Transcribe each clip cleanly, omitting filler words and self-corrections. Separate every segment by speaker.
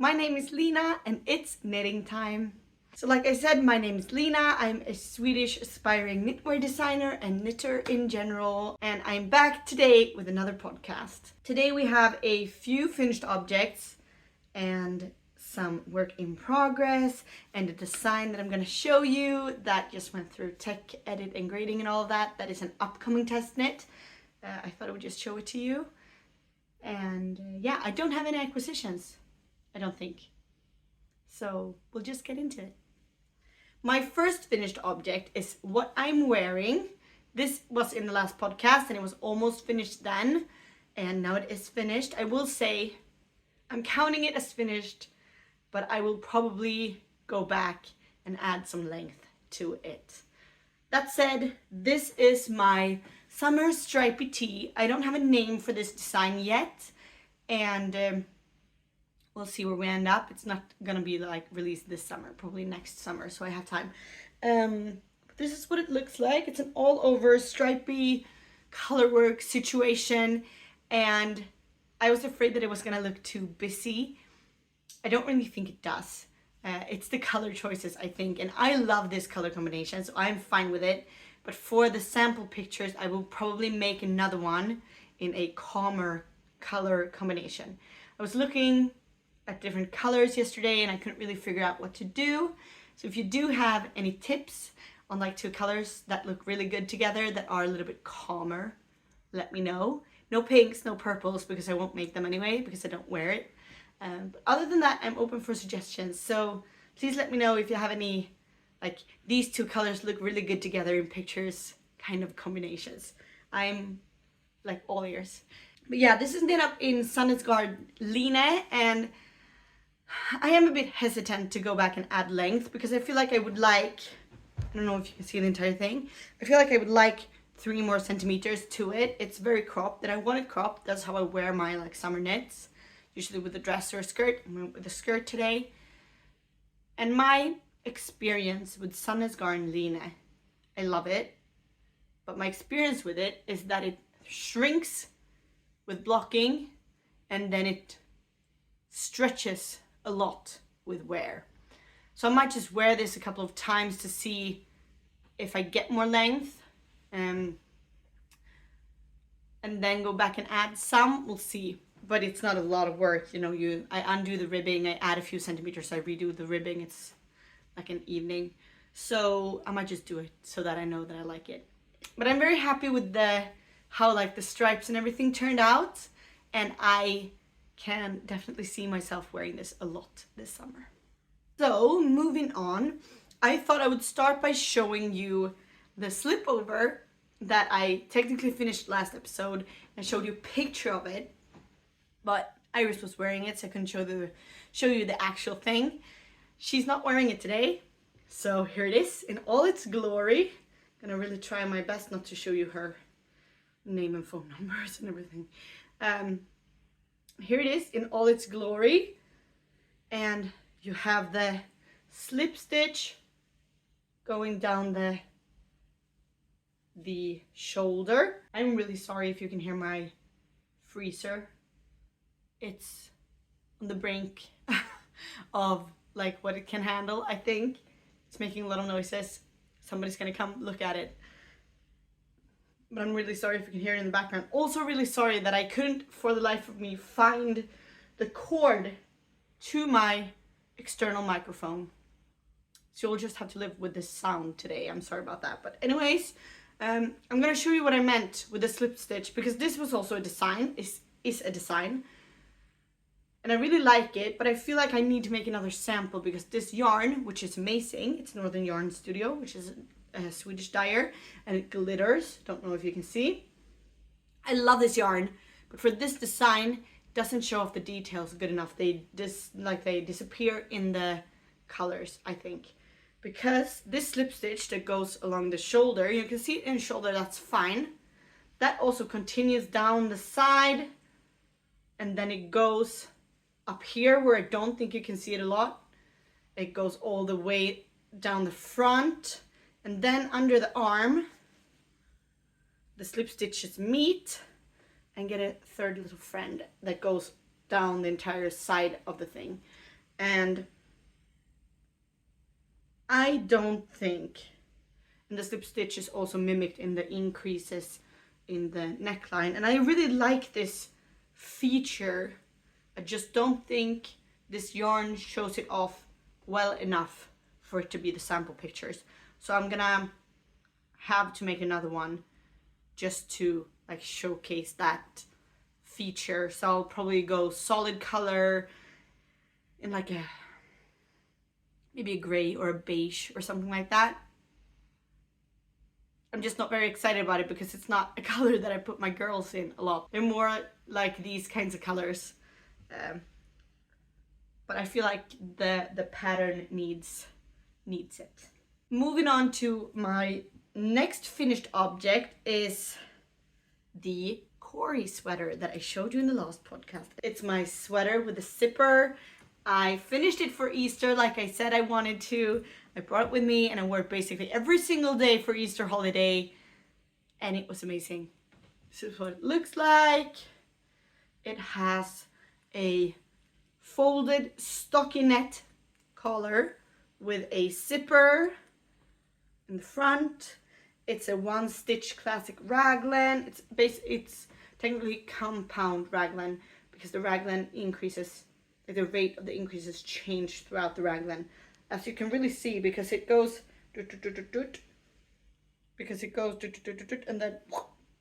Speaker 1: My name is Lina and it's knitting time. So like I said, my name is Lina. I'm a Swedish aspiring knitwear designer and knitter in general. And I'm back today with another podcast. Today we have a few finished objects and some work in progress and a design that I'm going to show you that just went through tech edit and grading and all of that. That is an upcoming test knit. I thought I would just show it to you. And yeah, I don't have any acquisitions. I don't think. So we'll just get into it. My first finished object is what I'm wearing. This was in the last podcast and it was almost finished then. And now it is finished. I will say I'm counting it as finished, but I will probably go back and add some length to it. That said, this is my summer stripy tee. I don't have a name for this design yet. And we'll see where we end up. It's not gonna be like released this summer, probably next summer, so I have time. But this is what it looks like. It's an all over stripy colorwork situation, and I was afraid that it was gonna look too busy. I don't really think it does. It's the color choices, I think, and I love this color combination, so I'm fine with it. But for the sample pictures, I will probably make another one in a calmer color combination. I was looking at different colors yesterday and I couldn't really figure out what to do. So if you do have any tips on like two colors that look really good together that are a little bit calmer, let me know. No pinks, no purples, because I won't make them anyway because I don't wear it. But other than that, I'm open for suggestions. So please let me know if you have any, like these two colors look really good together in pictures kind of combinations. I'm like all ears. But yeah, this is knit up in Sandnesgard Line, and I am a bit hesitant to go back and add length because I feel like I would like, I don't know if you can see the entire thing. I feel like I would like 3 more centimeters to it. It's very cropped and I want it cropped. That's how I wear my like summer knits, usually with a dress or a skirt. I went with a skirt today. And my experience with Sandnesgard Line, I love it. But my experience with it is that it shrinks with blocking and then it stretches a lot with wear. So I might just wear this a couple of times to see if I get more length, and then go back and add some. We'll see, but it's not a lot of work, you know. I undo the ribbing, I add a few centimeters, I redo the ribbing. It's like an evening, so I might just do it so that I know that I like it. But I'm very happy with how like the stripes and everything turned out, and I can definitely see myself wearing this a lot this summer. So moving on, I thought I would start by showing you the slipover that I technically finished last episode and showed you a picture of it, but Iris was wearing it, so I couldn't show you the actual thing. She's not wearing it today, so here it is in all its glory. I'm gonna really try my best not to show you her name and phone numbers and everything. Here it is in all its glory, and you have the slip stitch going down the shoulder. I'm really sorry if you can hear my freezer. It's on the brink of like what it can handle. I think it's making a lot of noises. Somebody's gonna come look at it. But I'm really sorry if you can hear it in the background. Also really sorry that I couldn't for the life of me find the cord to my external microphone. So you'll just have to live with this sound today. I'm sorry about that. But anyways, I'm gonna show you what I meant with the slip stitch, because this was also a design, is a design. And I really like it, but I feel like I need to make another sample because this yarn, which is amazing, it's Northern Yarn Studio, which is a Swedish dyer, and it glitters. Don't know if you can see. I love this yarn, but for this design, it doesn't show off the details good enough. They disappear in the colors, I think, because this slip stitch that goes along the shoulder, you can see it in the shoulder, that's fine. That also continues down the side, and then it goes up here where I don't think you can see it a lot. It goes all the way down the front. And then under the arm, the slip stitches meet and get a third little friend that goes down the entire side of the thing. And I don't think, and the slip stitch is also mimicked in the increases in the neckline, and I really like this feature. I just don't think this yarn shows it off well enough for it to be the sample pictures. So I'm gonna have to make another one just to like showcase that feature. So I'll probably go solid color in like a maybe a gray or a beige or something like that. I'm just not very excited about it because it's not a color that I put my girls in a lot. They're more like these kinds of colors. But I feel like the pattern needs it. Moving on to my next finished object is the Corie sweater that I showed you in the last podcast. It's my sweater with a zipper. I finished it for Easter like I said I wanted to. I brought it with me and I wore it basically every single day for Easter holiday, and it was amazing. This is what it looks like. It has a folded stockinette collar with a zipper in the front. It's a one stitch classic raglan. It's technically compound raglan because the raglan increases, like the rate of the increases change throughout the raglan, as you can really see, because it goes and then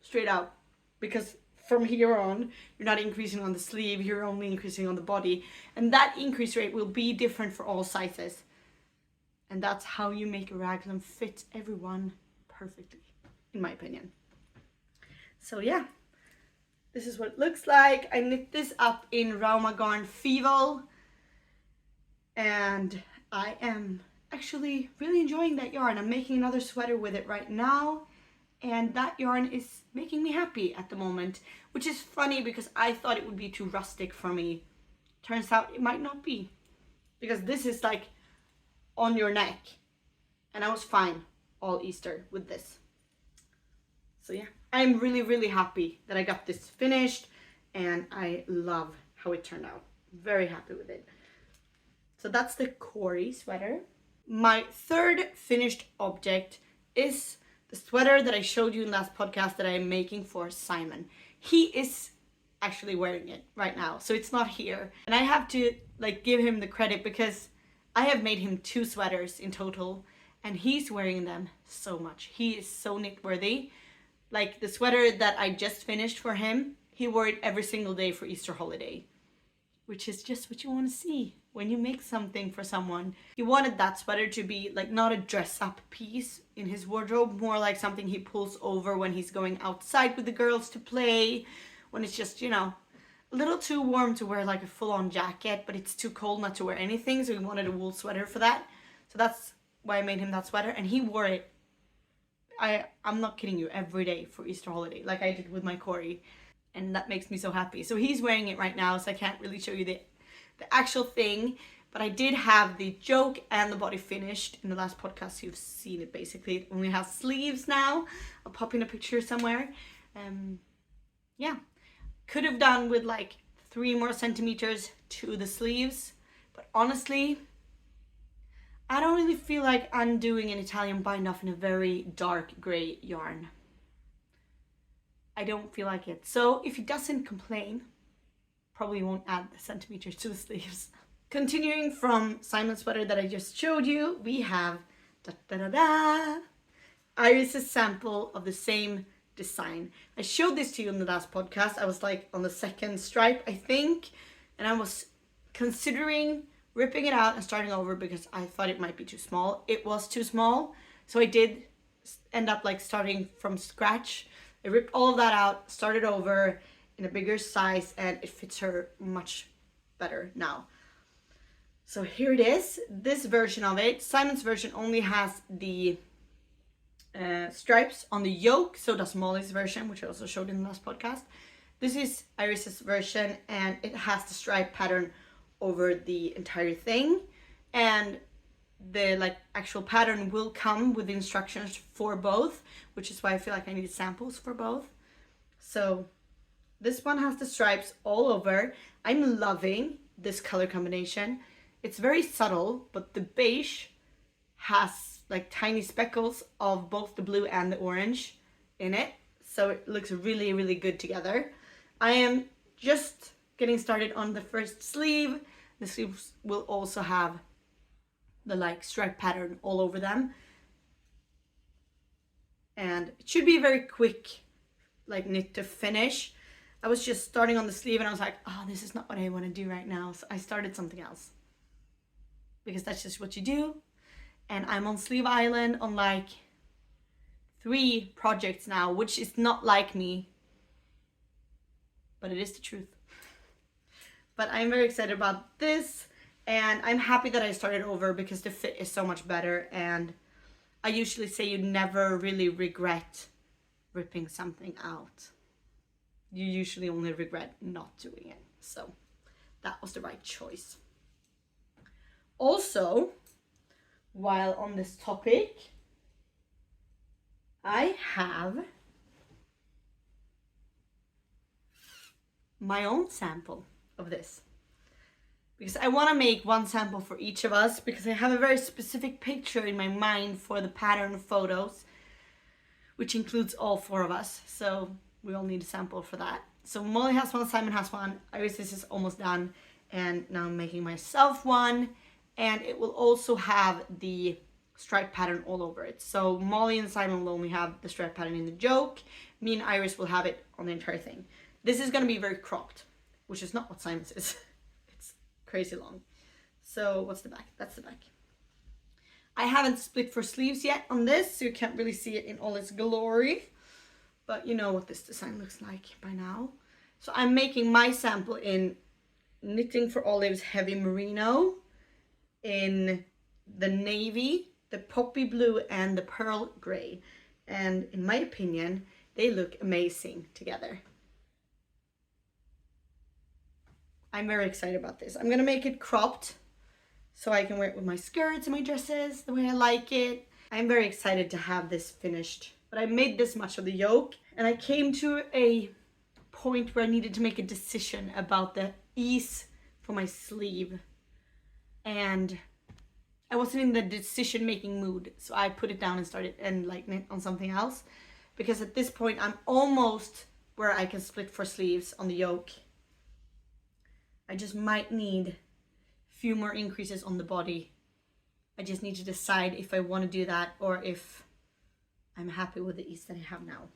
Speaker 1: straight out, because from here on you're not increasing on the sleeve, you're only increasing on the body, and that increase rate will be different for all sizes, and that's how you make a raglan fit everyone perfectly, in my opinion. So yeah, this is what it looks like. I knit this up in Rauma Garn Fevel, and I am actually really enjoying that yarn. I'm making another sweater with it right now, and that yarn is making me happy at the moment, which is funny because I thought it would be too rustic for me. Turns out it might not be, because this is like on your neck, and I was fine all Easter with this. So yeah, I'm really happy that I got this finished, and I love how it turned out. Very happy with it. So that's the Corie sweater. My third finished object is the sweater that I showed you in last podcast that I'm making for Simon. He is actually wearing it right now, so it's not here. And I have to like give him the credit because I have made him 2 sweaters in total, and he's wearing them so much. He is so knit worthy. Like the sweater that I just finished for him, he wore it every single day for Easter holiday, which is just what you want to see when you make something for someone. He wanted that sweater to be like not a dress up piece in his wardrobe, more like something he pulls over when he's going outside with the girls to play, when it's just, you know, a little too warm to wear like a full-on jacket, but it's too cold not to wear anything, so he wanted a wool sweater for that. So that's why I made him that sweater, and he wore it, I'm not kidding you, every day for Easter holiday, like I did with my Corie, and that makes me so happy. So he's wearing it right now, so I can't really show you the actual thing, but I did have the joke and the body finished in the last podcast. You've seen it basically. It only has sleeves now. I'll pop in a picture somewhere. Yeah, could have done with like 3 more centimeters to the sleeves, but honestly, I don't really feel like undoing an Italian bind off in a very dark gray yarn. I don't feel like it. So if he doesn't complain, probably won't add the centimeters to the sleeves. Continuing from Simon's sweater that I just showed you, we have Iris's sample of the same design. I showed this to you in the last podcast. I was like on the 2nd stripe, I think, and I was considering ripping it out and starting over because I thought it might be too small. It was too small, so I did end up like starting from scratch. I ripped all of that out, started over in a bigger size, and it fits her much better now. So here it is, this version of it. Simon's version only has the stripes on the yoke, so does Molly's version, which I also showed in the last podcast. This is Iris's version, and it has the stripe pattern over the entire thing, and the like actual pattern will come with instructions for both, which is why I feel like I need samples for both. So this one has the stripes all over. I'm loving this color combination. It's very subtle, but the beige has like tiny speckles of both the blue and the orange in it. So it looks really, really good together. I am just getting started on the first sleeve. The sleeves will also have the like stripe pattern all over them. And it should be a very quick like knit to finish. I was just starting on the sleeve and I was like, oh, this is not what I want to do right now. So I started something else. Because that's just what you do. And I'm on Sleeve Island on like 3 projects now, which is not like me. But it is the truth. But I'm very excited about this. And I'm happy that I started over because the fit is so much better. And I usually say you never really regret ripping something out. You usually only regret not doing it. So that was the right choice. Also, while on this topic, I have my own sample of this. Because I want to make one sample for each of us because I have a very specific picture in my mind for the pattern photos, which includes all 4 of us. So we all need a sample for that. So Molly has one, Simon has one, Iris is almost done, and now I'm making myself one. And it will also have the stripe pattern all over it. So Molly and Simon will only have the stripe pattern in the joke. Me and Iris will have it on the entire thing. This is going to be very cropped, which is not what Simon's is. It's crazy long. So what's the back? That's the back. I haven't split for sleeves yet on this, so you can't really see it in all its glory. But you know what this design looks like by now. So I'm making my sample in Knitting for Olives Heavy Merino, in the navy, the poppy blue, and the pearl gray. And in my opinion, they look amazing together. I'm very excited about this. I'm gonna make it cropped so I can wear it with my skirts and my dresses the way I like it. I'm very excited to have this finished. But I made this much of the yoke, and I came to a point where I needed to make a decision about the ease for my sleeve. And I wasn't in the decision-making mood, so I put it down and started and like knit on something else. Because at this point, I'm almost where I can split for sleeves on the yoke. I just might need a few more increases on the body. I just need to decide if I want to do that or if I'm happy with the ease that I have now.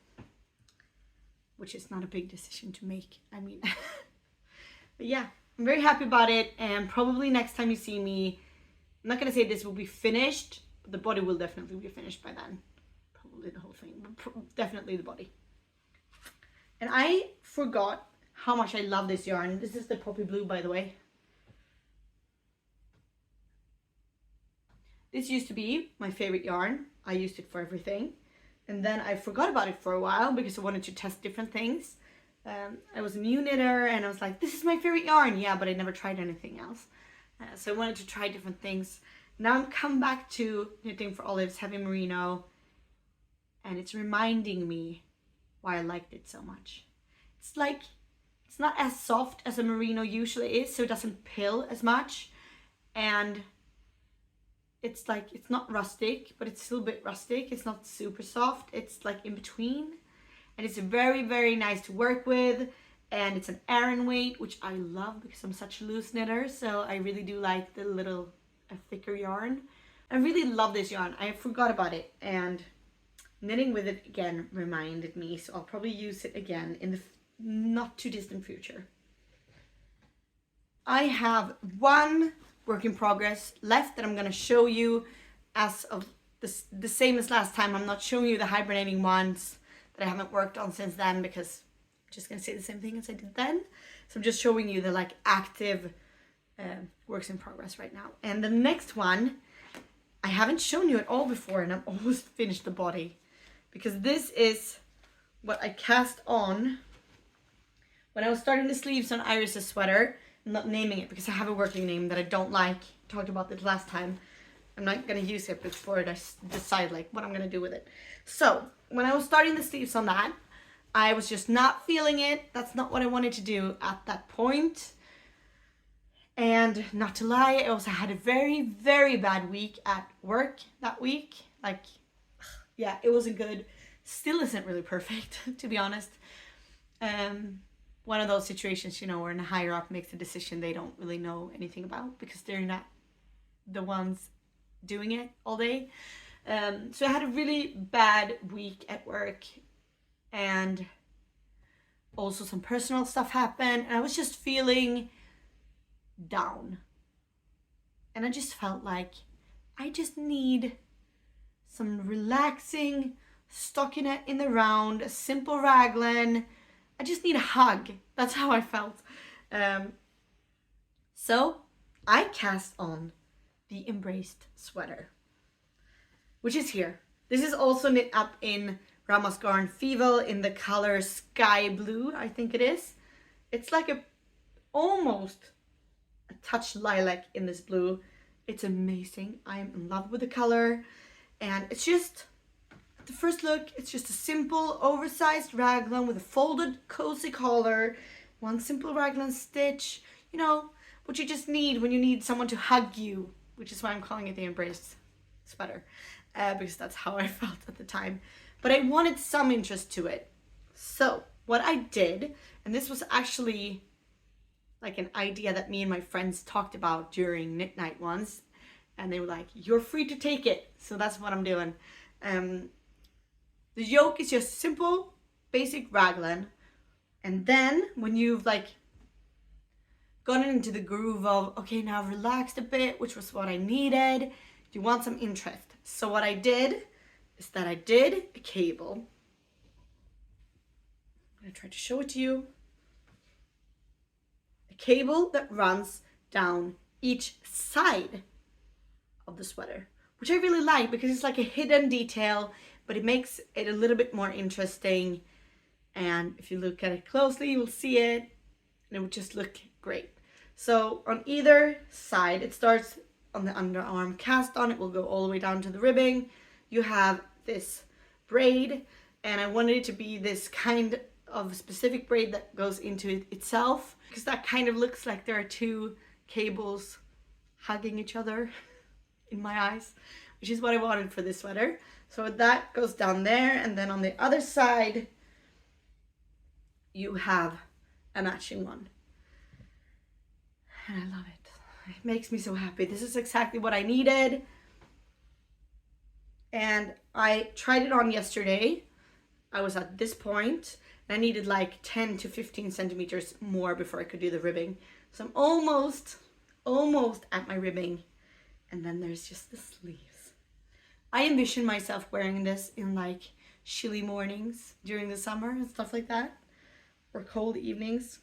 Speaker 1: Which is not a big decision to make, I mean. But yeah, I'm very happy about it, and probably next time you see me, I'm not gonna say this will be finished, but the body will definitely be finished by then. Probably the whole thing, but definitely the body. And I forgot how much I love this yarn. This is the poppy blue, by the way. This used to be my favorite yarn. I used it for everything. And then I forgot about it for a while because I wanted to test different things. I was a new knitter and I was like, this is my favorite yarn. Yeah, but I never tried anything else. So I wanted to try different things. Now I'm come back to Knitting for Olives Heavy Merino, and it's reminding me why I liked it so much. It's like, it's not as soft as a merino usually is, so it doesn't pill as much. And it's like, it's not rustic, but it's still a bit rustic. It's not super soft. It's like in between. And it's very, very nice to work with. And it's an Aran weight, which I love because I'm such a loose knitter. So I really do like the little thicker yarn. I really love this yarn. I forgot about it. And knitting with it again reminded me. So I'll probably use it again in the not too distant future. I have one work in progress left that I'm going to show you as of the same as last time. I'm not showing you the hibernating ones that I haven't worked on since then because I'm just going to say the same thing as I did then. So I'm just showing you the like active works in progress right now. And the next one I haven't shown you at all before, and I'm almost finished the body because this is what I cast on when I was starting the sleeves on Iris's sweater. I'm not naming it because I have a working name that I don't like. Talked about this last time. I'm not going to use it before I decide like what I'm going to do with it. So when I was starting the sleeves on that, I was just not feeling it. That's not what I wanted to do at that point. And not to lie, I also had a very, very bad week at work that week. Like, yeah, it wasn't good. Still isn't really perfect, to be honest. One of those situations, you know, where a higher up makes a decision they don't really know anything about because they're not the ones doing it all day. So I had a really bad week at work, and also some personal stuff happened, and I was just feeling down. And I just felt like I just need some relaxing stockinette in the round, a simple raglan. I just need a hug. That's how I felt. So I cast on the Embraced sweater, which is here. This is also knit up in Ramasgarn Fevel in the color Sky Blue, I think it is. It's like almost a touch lilac in this blue. It's amazing. I am in love with the color. And it's just, at the first look, it's just a simple oversized raglan with a folded cozy collar, one simple raglan stitch, you know, what you just need when you need someone to hug you, which is why I'm calling it the Embraced sweater, because that's how I felt at the time. But I wanted some interest to it. So what I did, and this was actually like an idea that me and my friends talked about during knit night once, and they were like, you're free to take it. So that's what I'm doing. The yoke is just simple, basic raglan. And then when you've like gotten into the groove of, okay, now I've relaxed a bit, which was what I needed, you want some interest. So what I did is that I did a cable. I'm gonna try to show it to you. A cable that runs down each side of the sweater, which I really like because it's like a hidden detail, but it makes it a little bit more interesting. And if you look at it closely, you'll see it, and it would just look great. So on either side, it starts on the underarm cast on, it will go all the way down to the ribbing. You have this braid, and I wanted it to be this kind of specific braid that goes into it itself, because that kind of looks like there are two cables hugging each other in my eyes, which is what I wanted for this sweater. So that goes down there, and then on the other side you have a matching one, and I love it. It makes me so happy. This is exactly what I needed, and I tried it on yesterday. I was at this point, and I needed like 10 to 15 centimeters more before I could do the ribbing. So I'm almost at my ribbing. And then there's just the sleeves. I envision myself wearing this in like chilly mornings during the summer and stuff like that, or cold evenings.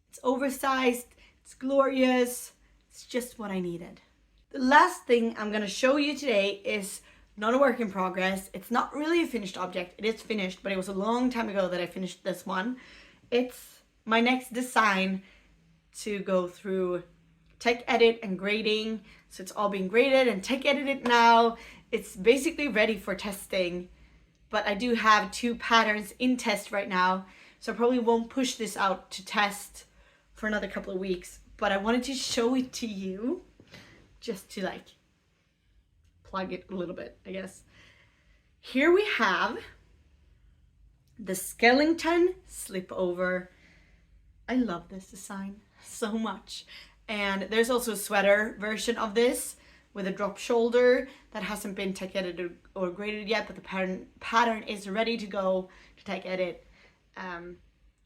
Speaker 1: It's oversized, it's glorious, it's just what I needed. The last thing I'm gonna show you today is not a work in progress. It's not really a finished object. It is finished, but it was a long time ago that I finished this one. It's my next design to go through tech edit and grading. So it's all being graded and tech edited now. It's basically ready for testing, but I do have 2 patterns in test right now. So I probably won't push this out to test for another couple of weeks, but I wanted to show it to you just to like plug it a little bit, I guess. Here we have the skeleton slip over. I love this design so much. And there's also a sweater version of this with a drop shoulder that hasn't been tech edited or graded yet, but the pattern is ready to go to tech edit.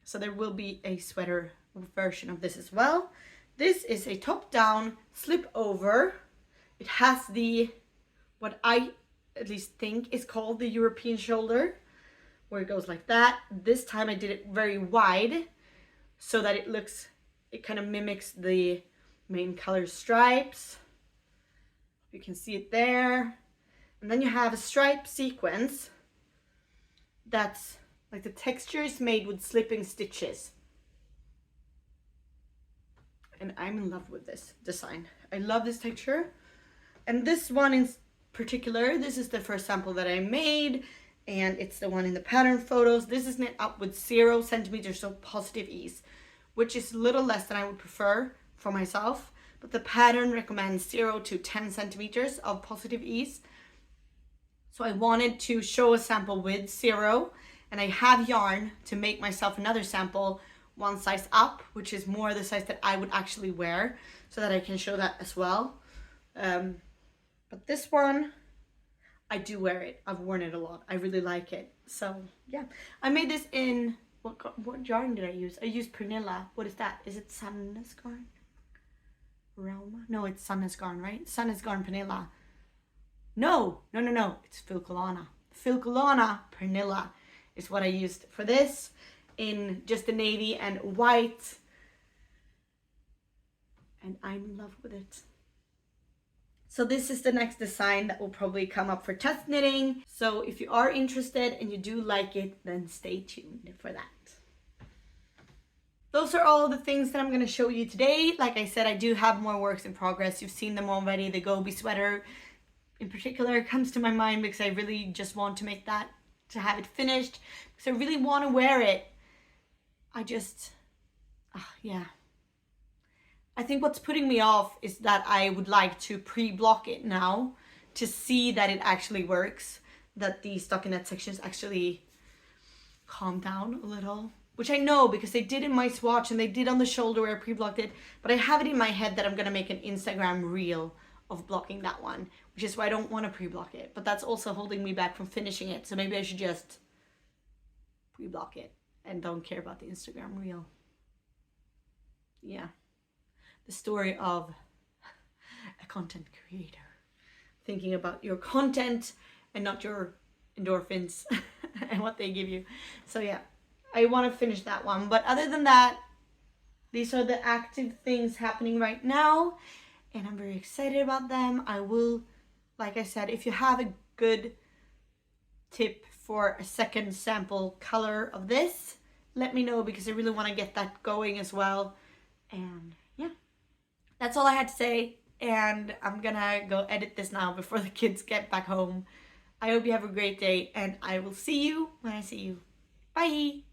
Speaker 1: So there will be a sweater version of this as well. This is a top down slip over. It has the, what I at least think is called the European shoulder, where it goes like that. This time I did it very wide so that it kind of mimics the main color stripes. You can see it there. And then you have a stripe sequence that's like the texture is made with slipping stitches. And I'm in love with this design. I love this texture. And this one in particular, this is the first sample that I made, and it's the one in the pattern photos. This is knit up with 0 centimeters, so positive ease, which is a little less than I would prefer for myself. but the pattern recommends 0 to 10 centimeters of positive ease. So I wanted to show a sample with 0, and I have yarn to make myself another sample one size up, which is more the size that I would actually wear, so that I can show that as well. But this one, I do wear it. I've worn it a lot. I really like it. So yeah, I made this in, what yarn did I use? I used Pernilla. What is that? Is it Sunnes Garn? Roma? No, it's Sunnes Garn, right? Sunnes Garn Pernilla. No. It's Filcolana. Filcolana Pernilla is what I used for this, in just the navy and white. And I'm in love with it. So this is the next design that will probably come up for test knitting. So if you are interested and you do like it, then stay tuned for that. Those are all the things that I'm going to show you today. Like I said, I do have more works in progress. You've seen them already. The Gobi sweater in particular comes to my mind because I really just want to make that, to have it finished, because I really want to wear it. Yeah. I think what's putting me off is that I would like to pre-block it now to see that it actually works, that the stockinette sections actually calm down a little, which I know because they did in my swatch and they did on the shoulder where I pre-blocked it, but I have it in my head that I'm going to make an Instagram reel of blocking that one, which is why I don't want to pre-block it, but that's also holding me back from finishing it. So maybe I should just pre-block it and don't care about the Instagram reel. Yeah. The story of a content creator. Thinking about your content and not your endorphins and what they give you. So yeah, I want to finish that one. But other than that, these are the active things happening right now, and I'm very excited about them. I will, like I said, if you have a good tip for a second sample color of this, let me know, because I really want to get that going as well. And yeah, that's all I had to say, and I'm gonna go edit this now before the kids get back home. I hope you have a great day, and I will see you when I see you. Bye!